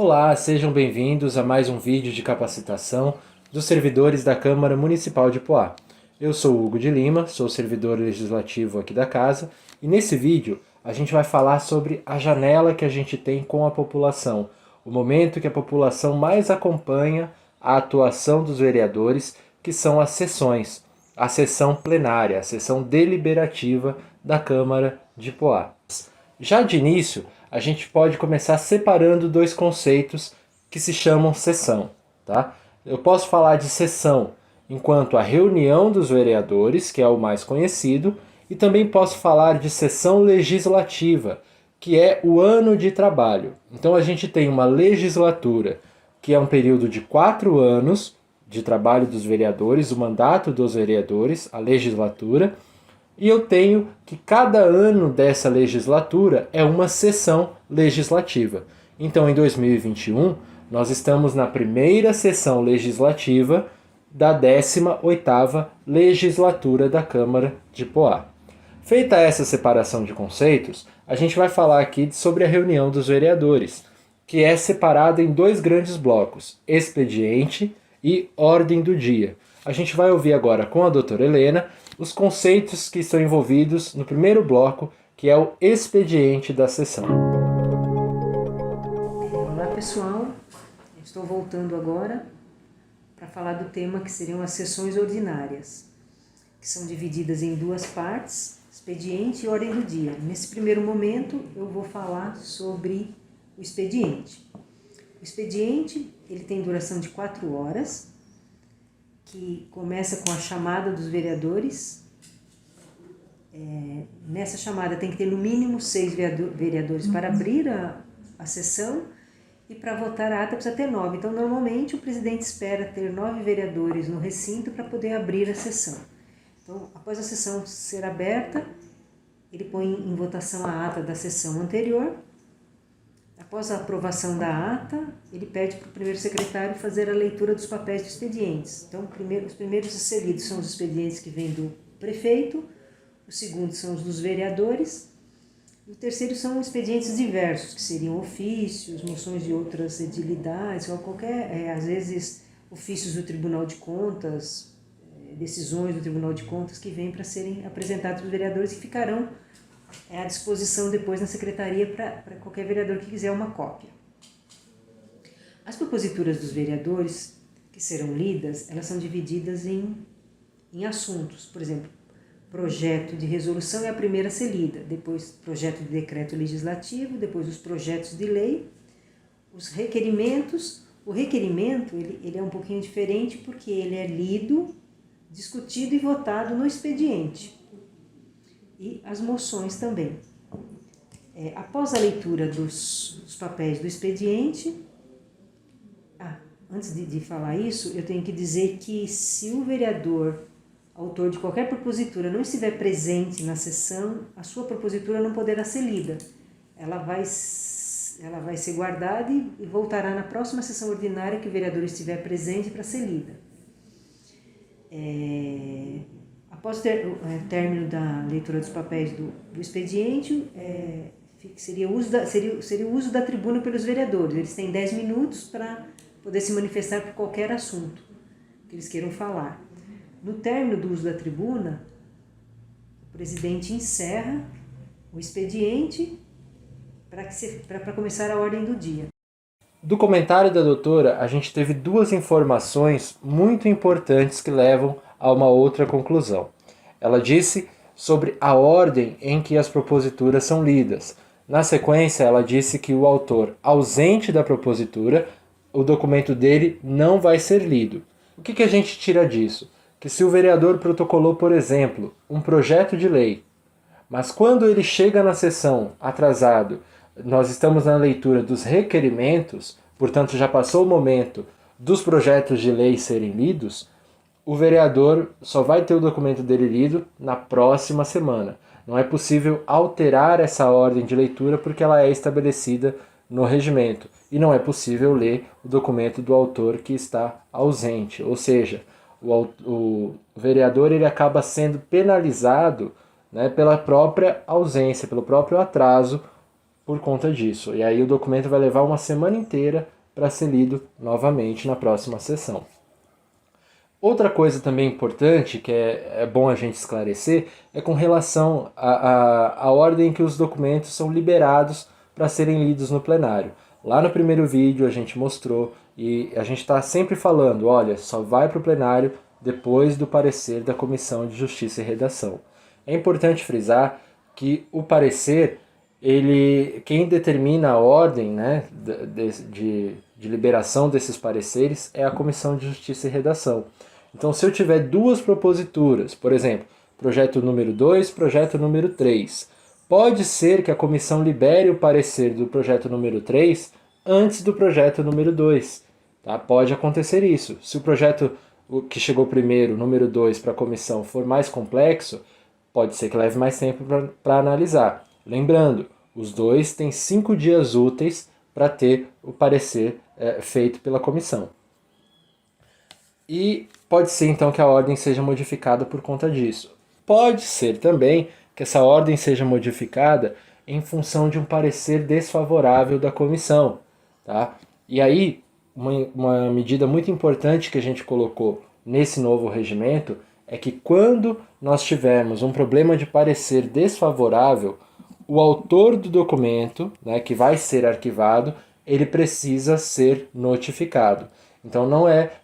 Olá, sejam bem-vindos a mais um vídeo de capacitação dos servidores da Câmara Municipal de Poá. Eu sou Hugo de Lima, sou servidor legislativo aqui da casa, e nesse vídeo a gente vai falar sobre a janela que a gente tem com a população, o momento que a população mais acompanha a atuação dos vereadores, que são as sessões, a sessão plenária, a sessão deliberativa da Câmara de Poá. Já de início, a gente pode começar separando dois conceitos que se chamam sessão. Tá? Eu posso falar de sessão enquanto a reunião dos vereadores, que é o mais conhecido, e também posso falar de sessão legislativa, que é o ano de trabalho. Então a gente tem uma legislatura, que é um período de 4 anos de trabalho dos vereadores, o mandato dos vereadores, a legislatura, e eu tenho que cada ano dessa legislatura é uma sessão legislativa. Então, em 2021, nós estamos na primeira sessão legislativa da 18ª legislatura da Câmara de Poá. Feita essa separação de conceitos, a gente vai falar aqui sobre a reunião dos vereadores, que é separada em dois grandes blocos, expediente e ordem do dia. A gente vai ouvir agora com a doutora Helena os conceitos que estão envolvidos no primeiro bloco, que é o expediente da sessão. Olá pessoal, estou voltando agora para falar do tema que seriam as sessões ordinárias, que são divididas em duas partes, expediente e ordem do dia. Nesse primeiro momento eu vou falar sobre o expediente. O expediente ele tem duração de 4 horas, que começa com a chamada dos vereadores. Nessa chamada tem que ter no mínimo 6 vereadores para abrir a sessão, e para votar a ata precisa ter 9. Então, normalmente, o presidente espera ter 9 vereadores no recinto para poder abrir a sessão. Então, após a sessão ser aberta, ele põe em votação a ata da sessão anterior. Após a aprovação da ata, ele pede para o primeiro secretário fazer a leitura dos papéis dos expedientes. Então, os primeiros a ser lidos são os expedientes que vêm do prefeito, os segundos são os dos vereadores, e o terceiro são expedientes diversos, que seriam ofícios, moções de outras edilidades, ou qualquer, às vezes, ofícios do Tribunal de Contas, decisões do Tribunal de Contas que vêm para serem apresentados aos vereadores e ficarão à disposição depois na secretaria para qualquer vereador que quiser uma cópia. As proposituras dos vereadores que serão lidas, elas são divididas em assuntos. Por exemplo, projeto de resolução é a primeira a ser lida, depois projeto de decreto legislativo, depois os projetos de lei, os requerimentos. O requerimento ele é um pouquinho diferente porque ele é lido, discutido e votado no expediente. E as moções também. Após a leitura dos papéis do expediente, antes de falar isso, eu tenho que dizer que se o vereador, autor de qualquer propositura, não estiver presente na sessão, a sua propositura não poderá ser lida. Ela vai ser guardada e voltará na próxima sessão ordinária que o vereador estiver presente para ser lida. Após o término da leitura dos papéis do expediente, seria o uso da tribuna pelos vereadores. Eles têm 10 minutos para poder se manifestar por qualquer assunto que eles queiram falar. No término do uso da tribuna, o presidente encerra o expediente para começar a ordem do dia. Do comentário da doutora, a gente teve duas informações muito importantes que levam a uma outra conclusão. Ela disse sobre a ordem em que as proposituras são lidas. Na sequência, ela disse que o autor ausente da propositura, o documento dele não vai ser lido. O que a gente tira disso? Que se o vereador protocolou, por exemplo, um projeto de lei, mas quando ele chega na sessão atrasado, nós estamos na leitura dos requerimentos, portanto já passou o momento dos projetos de lei serem lidos, o vereador só vai ter o documento dele lido na próxima semana. Não é possível alterar essa ordem de leitura porque ela é estabelecida no regimento. E não é possível ler o documento do autor que está ausente. Ou seja, o vereador ele acaba sendo penalizado, né, pela própria ausência, pelo próprio atraso por conta disso. E aí o documento vai levar uma semana inteira para ser lido novamente na próxima sessão. Outra coisa também importante, que é bom a gente esclarecer, é com relação à ordem que os documentos são liberados para serem lidos no plenário. Lá no primeiro vídeo a gente mostrou, e a gente está sempre falando, olha, só vai para o plenário depois do parecer da Comissão de Justiça e Redação. É importante frisar que o parecer, quem determina a ordem, né, de liberação desses pareceres é a Comissão de Justiça e Redação. Então, se eu tiver duas proposituras, por exemplo, projeto número 2, projeto número 3, pode ser que a comissão libere o parecer do projeto número 3 antes do projeto número 2. Tá? Pode acontecer isso. Se o projeto que chegou primeiro, número 2, para a comissão for mais complexo, pode ser que leve mais tempo para analisar. Lembrando, os dois têm 5 dias úteis para ter o parecer feito pela comissão. E pode ser então que a ordem seja modificada por conta disso. Pode ser também que essa ordem seja modificada em função de um parecer desfavorável da comissão. Tá? E aí, uma medida muito importante que a gente colocou nesse novo regimento é que quando nós tivermos um problema de parecer desfavorável, o autor do documento, né, que vai ser arquivado, ele precisa ser notificado. Então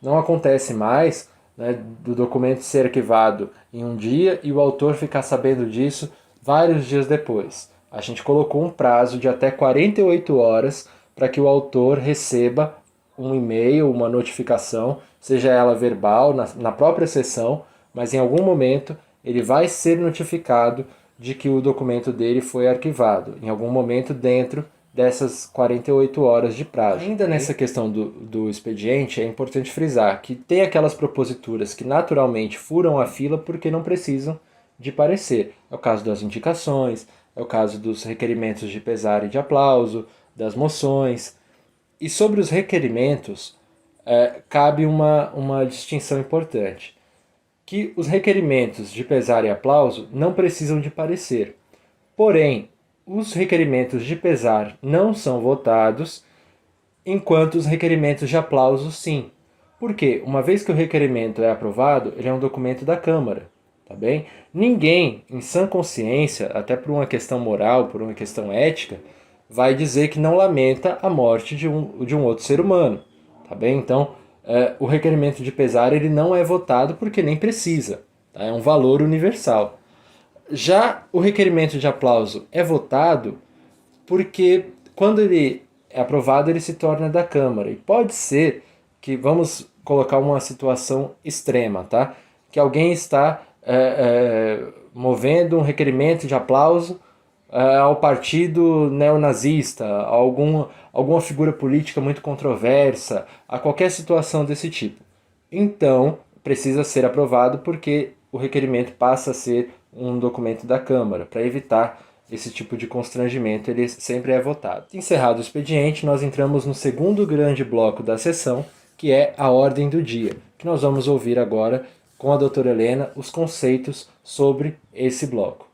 não acontece mais, né, do documento ser arquivado em um dia e o autor ficar sabendo disso vários dias depois. A gente colocou um prazo de até 48 horas para que o autor receba um e-mail, uma notificação, seja ela verbal, na própria sessão, mas em algum momento ele vai ser notificado de que o documento dele foi arquivado, em algum momento dentro dessas 48 horas de prazo. Ainda nessa questão do expediente, é importante frisar que tem aquelas proposituras que naturalmente furam a fila porque não precisam de parecer. É o caso das indicações, é o caso dos requerimentos de pesar e de aplauso, das moções. E sobre os requerimentos, cabe uma distinção importante, que os requerimentos de pesar e aplauso não precisam de parecer. Porém, os requerimentos de pesar não são votados, enquanto os requerimentos de aplauso sim. Por quê? Uma vez que o requerimento é aprovado, ele é um documento da Câmara, tá bem? Ninguém, em sã consciência, até por uma questão moral, por uma questão ética, vai dizer que não lamenta a morte de um outro ser humano, tá bem? Então, o requerimento de pesar ele não é votado porque nem precisa, tá? É um valor universal. Já o requerimento de aplauso é votado porque quando ele é aprovado ele se torna da Câmara. E pode ser que, vamos colocar uma situação extrema, tá? Que alguém está movendo um requerimento de aplauso ao partido neonazista, a alguma figura política muito controversa, a qualquer situação desse tipo. Então, precisa ser aprovado porque o requerimento passa a ser um documento da Câmara. Para evitar esse tipo de constrangimento, ele sempre é votado. Encerrado o expediente, nós entramos no segundo grande bloco da sessão, que é a ordem do dia, que nós vamos ouvir agora com a doutora Helena os conceitos sobre esse bloco.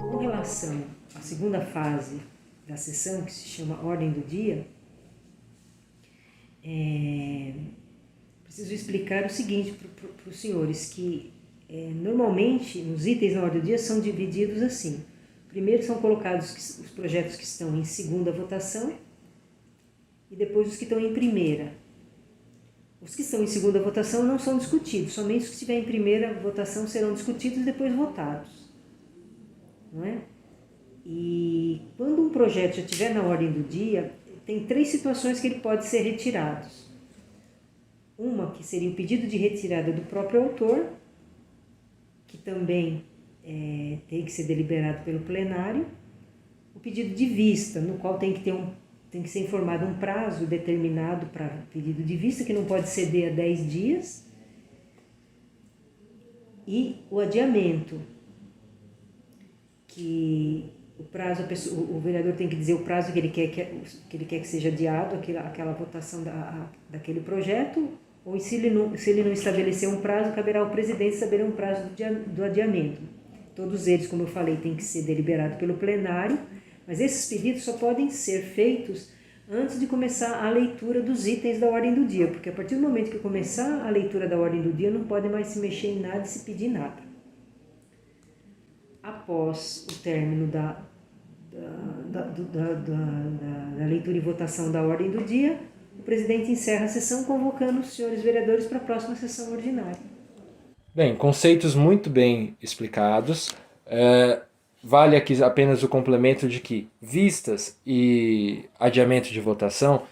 Com relação à segunda fase da sessão, que se chama ordem do dia, preciso explicar o seguinte para os senhores, que normalmente nos itens na ordem do dia são divididos assim. Primeiro são colocados os projetos que estão em segunda votação e depois os que estão em primeira. Os que estão em segunda votação não são discutidos, somente os que estiverem em primeira votação serão discutidos e depois votados. Não é? E quando um projeto já estiver na ordem do dia, tem 3 situações que ele pode ser retirado. Uma que seria o pedido de retirada do próprio autor, que também tem que ser deliberado pelo plenário. O pedido de vista, no qual tem que ser informado um prazo determinado para pedido de vista, que não pode ceder a 10 dias. E o adiamento, que o prazo, o vereador tem que dizer o prazo que ele quer que seja adiado, aquela votação daquele projeto, ou se ele não estabelecer um prazo, caberá ao presidente estabelecer um prazo do adiamento. Todos eles, como eu falei, têm que ser deliberados pelo plenário Mas esses pedidos só podem ser feitos antes de começar a leitura dos itens da ordem do dia, porque a partir do momento que começar a leitura da ordem do dia, não pode mais se mexer em nada e se pedir nada. Após o término da leitura e votação da ordem do dia, o presidente encerra a sessão convocando os senhores vereadores para a próxima sessão ordinária. Bem, conceitos muito bem explicados. Vale aqui apenas o complemento de que vistas e adiamento de votação,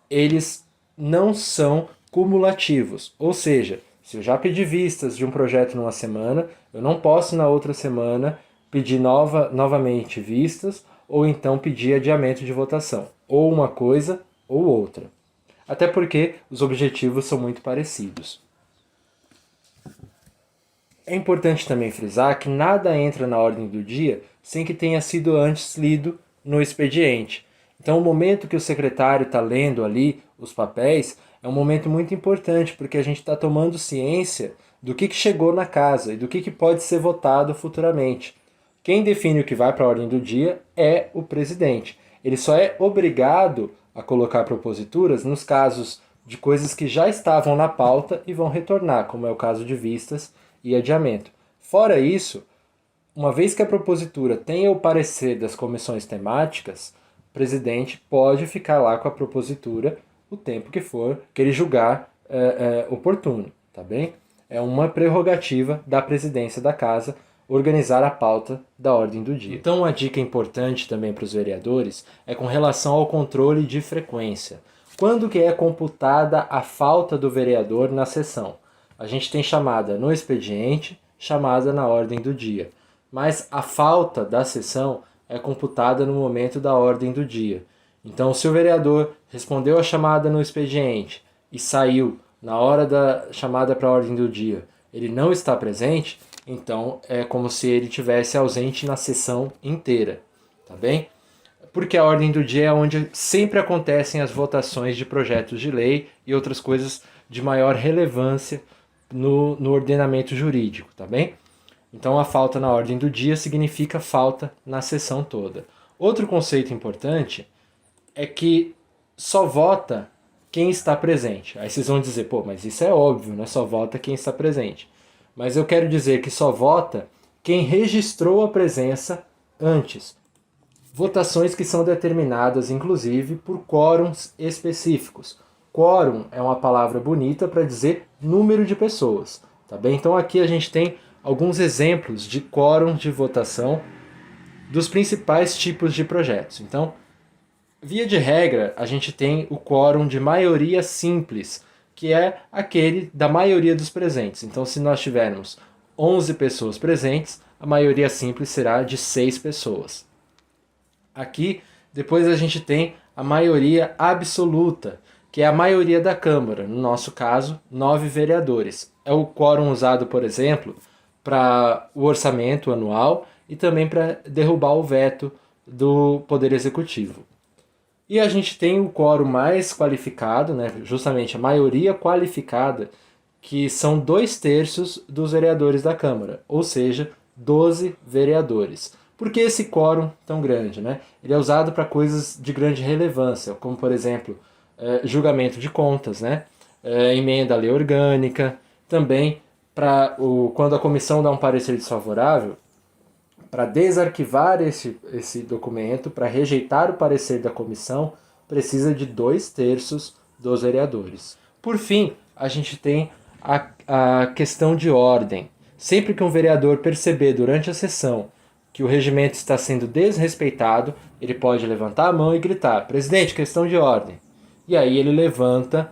eles não são cumulativos. Ou seja, se eu já pedi vistas de um projeto numa semana, eu não posso na outra semana pedir novamente vistas ou então pedir adiamento de votação. Ou uma coisa ou outra. Até porque os objetivos são muito parecidos. É importante também frisar que nada entra na ordem do dia sem que tenha sido antes lido no expediente. Então o momento que o secretário está lendo ali os papéis é um momento muito importante, porque a gente está tomando ciência do que chegou na casa e do que pode ser votado futuramente. Quem define o que vai para a ordem do dia é o presidente. Ele só é obrigado a colocar proposituras nos casos de coisas que já estavam na pauta e vão retornar, como é o caso de vistas e adiamento. Fora isso, uma vez que a propositura tenha o parecer das comissões temáticas, o presidente pode ficar lá com a propositura o tempo que for, que ele julgar oportuno, tá bem? É uma prerrogativa da presidência da casa organizar a pauta da ordem do dia. Então, uma dica importante também para os vereadores é com relação ao controle de frequência. Quando que é computada a falta do vereador na sessão? A gente tem chamada no expediente, chamada na ordem do dia. Mas a falta da sessão é computada no momento da ordem do dia. Então, se o vereador respondeu a chamada no expediente e saiu na hora da chamada para a ordem do dia, ele não está presente, então é como se ele tivesse ausente na sessão inteira, tá bem? Porque a ordem do dia é onde sempre acontecem as votações de projetos de lei e outras coisas de maior relevância no ordenamento jurídico, tá bem? Então a falta na ordem do dia significa falta na sessão toda. Outro conceito importante é que só vota quem está presente. Aí vocês vão dizer, pô, mas isso é óbvio, né? Só vota quem está presente. Mas eu quero dizer que só vota quem registrou a presença antes. Votações que são determinadas, inclusive, por quórums específicos. Quórum é uma palavra bonita para dizer número de pessoas, tá bem? Então aqui a gente tem alguns exemplos de quórum de votação dos principais tipos de projetos. Então, via de regra, a gente tem o quórum de maioria simples, que é aquele da maioria dos presentes. Então, se nós tivermos 11 pessoas presentes, a maioria simples será de 6 pessoas. Aqui, depois a gente tem a maioria absoluta, que é a maioria da Câmara, no nosso caso, 9 vereadores. É o quórum usado, por exemplo, para o orçamento anual e também para derrubar o veto do Poder Executivo. E a gente tem o quórum mais qualificado, né, justamente a maioria qualificada, que são 2/3 dos vereadores da Câmara, ou seja, 12 vereadores. Por que esse quórum tão grande, né? Ele é usado para coisas de grande relevância, como, por exemplo, julgamento de contas, né? Emenda à lei orgânica, também para quando a comissão dá um parecer desfavorável, para desarquivar esse documento, para rejeitar o parecer da comissão, precisa de 2/3 dos vereadores. Por fim, a gente tem a questão de ordem. Sempre que um vereador perceber durante a sessão que o regimento está sendo desrespeitado, ele pode levantar a mão e gritar: presidente, questão de ordem. E aí ele levanta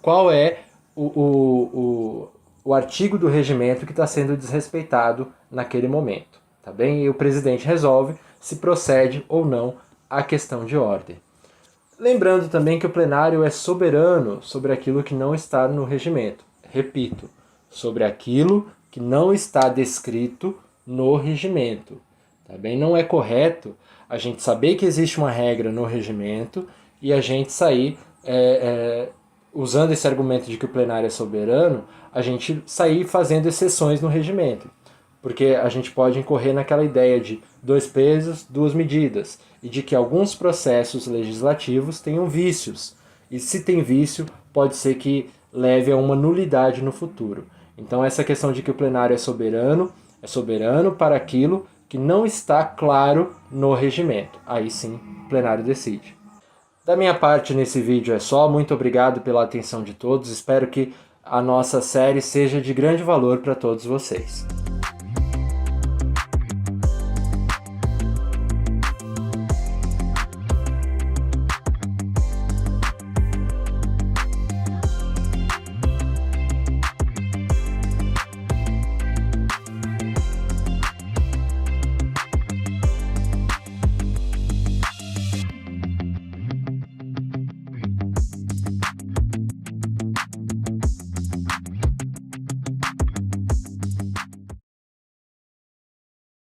qual é o artigo do regimento que está sendo desrespeitado naquele momento. Tá bem? E o presidente resolve se procede ou não à questão de ordem. Lembrando também que o plenário é soberano sobre aquilo que não está no regimento. Repito, sobre aquilo que não está descrito no regimento. Tá bem? Não é correto a gente saber que existe uma regra no regimento e a gente sair, usando esse argumento de que o plenário é soberano, a gente sair fazendo exceções no regimento. Porque a gente pode incorrer naquela ideia de 2 pesos, 2 medidas. e de que alguns processos legislativos tenham vícios. E se tem vício, pode ser que leve a uma nulidade no futuro. Então essa questão de que o plenário é soberano para aquilo que não está claro no regimento. Aí sim, o plenário decide. Da minha parte nesse vídeo é só. Muito obrigado pela atenção de todos. Espero que a nossa série seja de grande valor para todos vocês.